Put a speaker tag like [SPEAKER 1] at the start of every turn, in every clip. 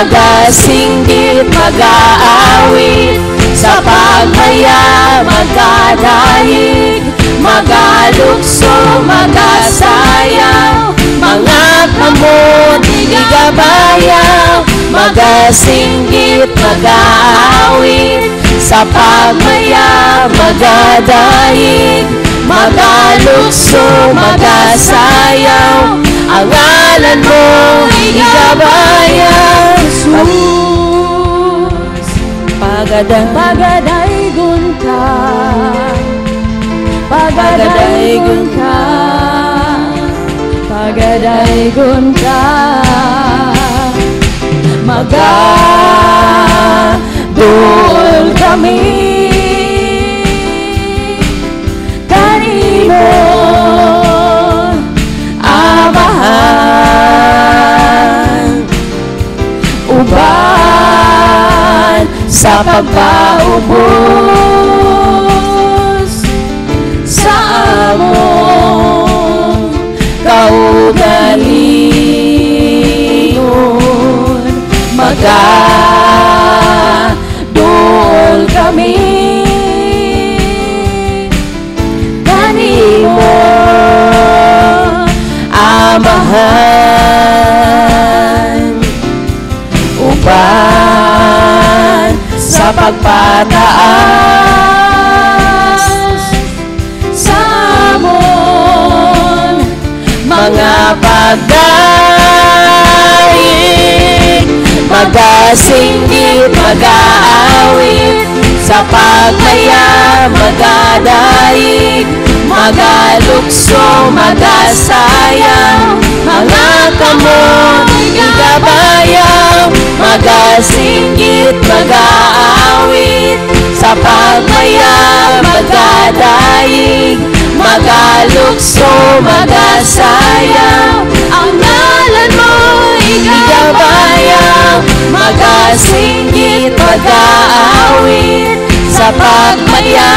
[SPEAKER 1] magasinggit, mag-aawit, sa pagmaya magdadaig, magalukso, magasayaw, mga kamot igabayaw, magasinggit, mag-aawit, sa pagmaya magdadaig, magalukso, magasayaw, ang ngalan mo igabayaw. Jesus, pagadaygon ka, pagadaygon ka, pagadaygon ka, magadol kami kanimo, Amahan, uban sa pagpaubos sa among kaugalingon, magadol kami kanimo, Amahan, uban sa pagpataas sa amon mga pagdaig, magasinggit, mag-aawit, sa pagmaya magdadaig, magalukso, magasayaw, mga kamot igabayaw, magasinggit, mag-aawit, sa pagmaya magdadaig, magalukso, magasayaw, ang ngalan mo igabayaw, magasinggit, mag-aawit, sa pagmaya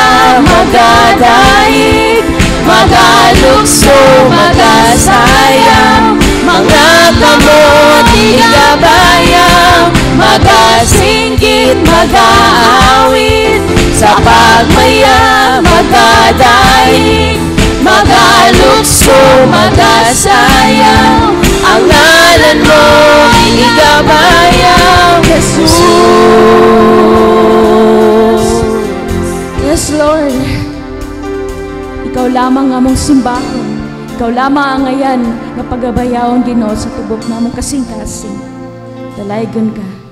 [SPEAKER 1] magdadaig, magalukso, magasayaw, mga kamot igabayaw, magasinggit, mag-aawit, sa pagmaya magdadaig, magalukso, magasayaw, ang ngalan mo igabayaw. Jesus. Yes, Lord. Ikaw lamang among simbahon, ikaw lamang ang ngayan nga pagabayawon Ginoo sa tubok namong kasing-kasing. Dalaygon ka.